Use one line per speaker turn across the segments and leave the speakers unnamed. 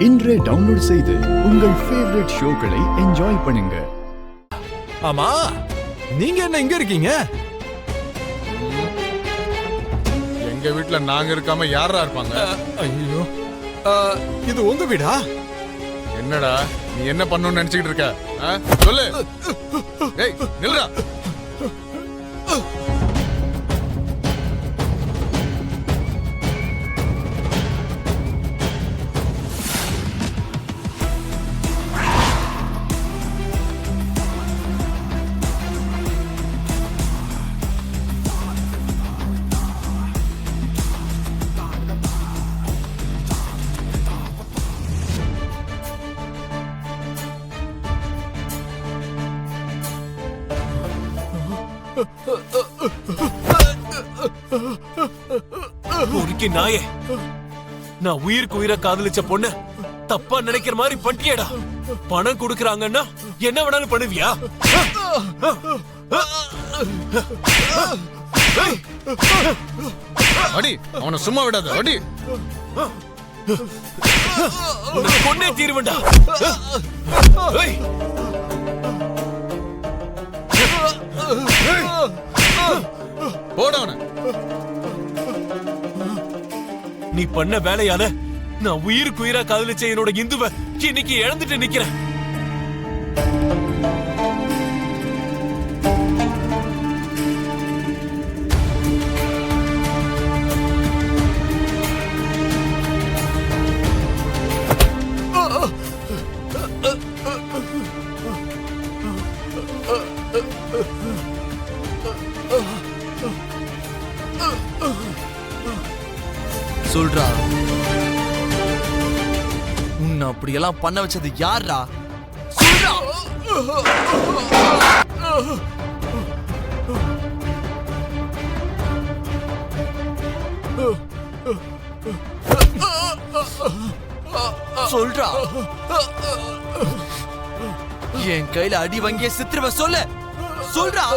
இன்றே டவுன்லோட் செய்து உங்கள் ஃபேவரட் ஷோக்களை என்ஜாய் பண்ணுங்க.
ஆமா, நீங்க என்ன இங்க இருக்கீங்க?
எங்க வீட்ல நாங்க இருக்காம யாரா இருப்பாங்க?
ஐயோ, இது உங்க வீடா?
என்னடா நீ என்ன பண்ணணும்னு நினைச்சிட்டு இருக்க? சொல்லு. ஏய் நில்றா.
நாயே, நான் உயிருக்கு உயிரை காதலிச்ச பொண்ணு தப்பா நினைக்கிற மாதிரி பண்ணியடா. பணம் கொடுக்கறாங்கன்னா என்ன வேணாலும் பண்ணுவியா?
அடி, அவனை சும்மா விடாத. அடி,
பொண்ணே தீர்வண்டா.
போடவன.
நீ பண்ண வேலையால நான் உயிருக்கு உயிரா காதலிச்ச என்னோட இந்துவை இன்னைக்கு இழந்துட்டு நிக்கிறேன்.
சொல்றா, உன்னை அப்படியெல்லாம் பண்ண வச்சது யாரா? சொல்றா. சொல்றா. என் கையில அடி வாங்கிய சித்திரவ சொல்லு. சொல்றா.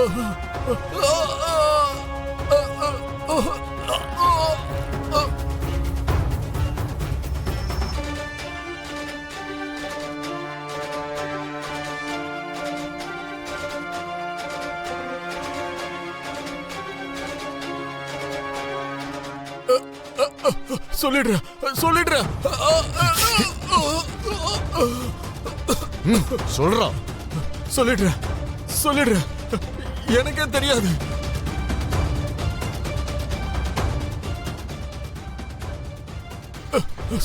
சொல்லிடுற, சொல்லிடுற.
சொல்றா.
சொல்லிடுற, சொல்லிடுற. எனக்கே தெரியாது.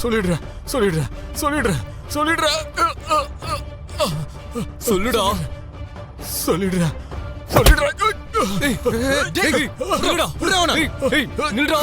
சொல்லிடுற, சொல்லிடுற, சொல்லிடுற, சொல்லிடுற.
சொல்லுடா.
சொல்லிடுற, சொல்லிடுற.
நில்றா.